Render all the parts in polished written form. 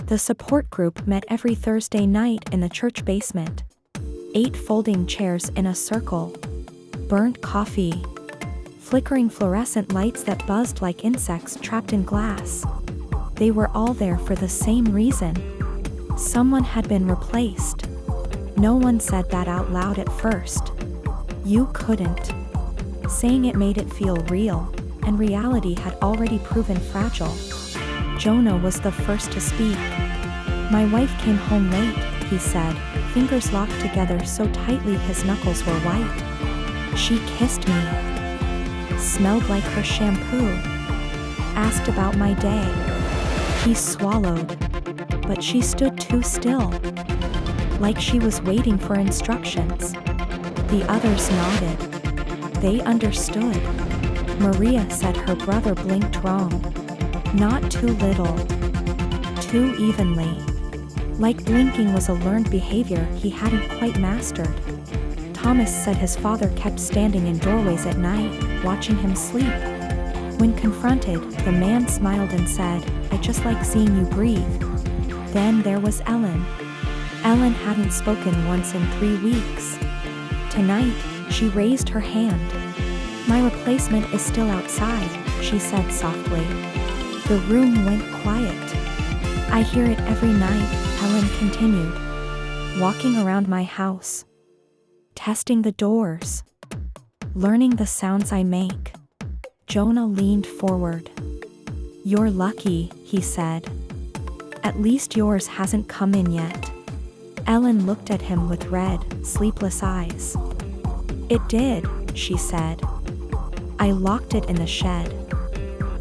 The support group met every Thursday night in the church basement. 8 folding chairs in a circle. Burnt coffee. Flickering fluorescent lights that buzzed like insects trapped in glass. They were all there for the same reason. Someone had been replaced. No one said that out loud at first. You couldn't. Saying it made it feel real, and reality had already proven fragile. Jonah was the first to speak. My wife came home late, he said, fingers locked together so tightly his knuckles were white. She kissed me. Smelled like her shampoo. Asked about my day. He swallowed. But she stood too still. Like she was waiting for instructions. The others nodded. They understood. Maria said her brother blinked wrong. Not too little. Too evenly. Like blinking was a learned behavior he hadn't quite mastered. Thomas said his father kept standing in doorways at night, watching him sleep. When confronted, the man smiled and said, "I just like seeing you breathe." Then there was Ellen. Ellen hadn't spoken once in 3 weeks. Tonight, she raised her hand. "My replacement is still outside," she said softly. The room went quiet. "I hear it every night," Ellen continued. "Walking around my house. Testing the doors. Learning the sounds I make." Jonah leaned forward. "You're lucky," he said. "At least yours hasn't come in yet." Ellen looked at him with red, sleepless eyes. "It did," she said. "I locked it in the shed."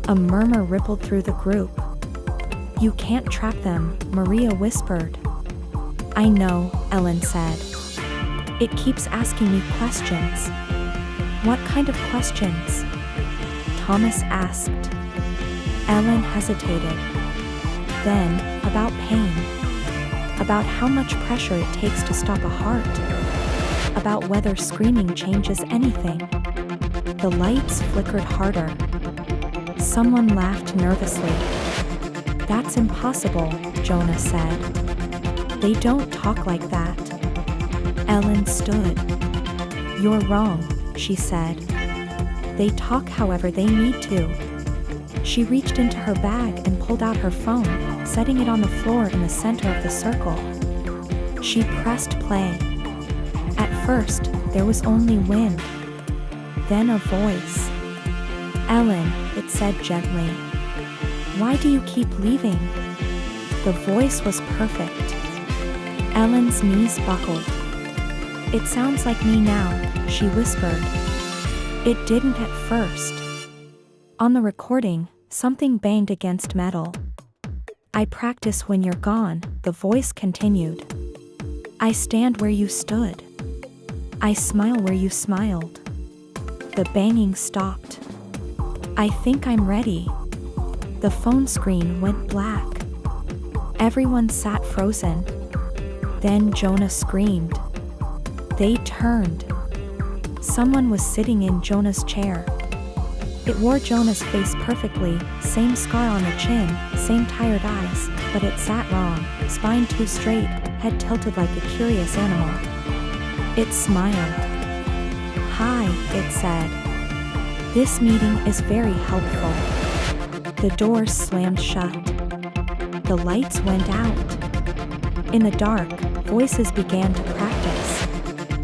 A murmur rippled through the group. "You can't trap them," Maria whispered. "I know," Ellen said. "It keeps asking me questions." "What kind of questions?" Thomas asked. Ellen hesitated. Then, about pain. About how much pressure it takes to stop a heart. About whether screaming changes anything. The lights flickered harder. Someone laughed nervously. "That's impossible," Jonah said. "They don't talk like that." Ellen stood. "You're wrong," she said. "They talk however they need to." She reached into her bag and pulled out her phone, setting it on the floor in the center of the circle. She pressed play. At first, there was only wind. Then a voice. "Ellen," it said gently. "Why do you keep leaving?" The voice was perfect. Ellen's knees buckled. "It sounds like me now," she whispered. It didn't at first. On the recording, something banged against metal. "I practice when you're gone," the voice continued. "I stand where you stood. I smile where you smiled." The banging stopped. "I think I'm ready." The phone screen went black. Everyone sat frozen. Then Jonah screamed. They turned. Someone was sitting in Jonah's chair. It wore Jonah's face perfectly, same scar on the chin, same tired eyes, but it sat wrong, spine too straight, head tilted like a curious animal. It smiled. "Hi," it said. "This meeting is very helpful." The doors slammed shut. The lights went out. In the dark, voices began to crack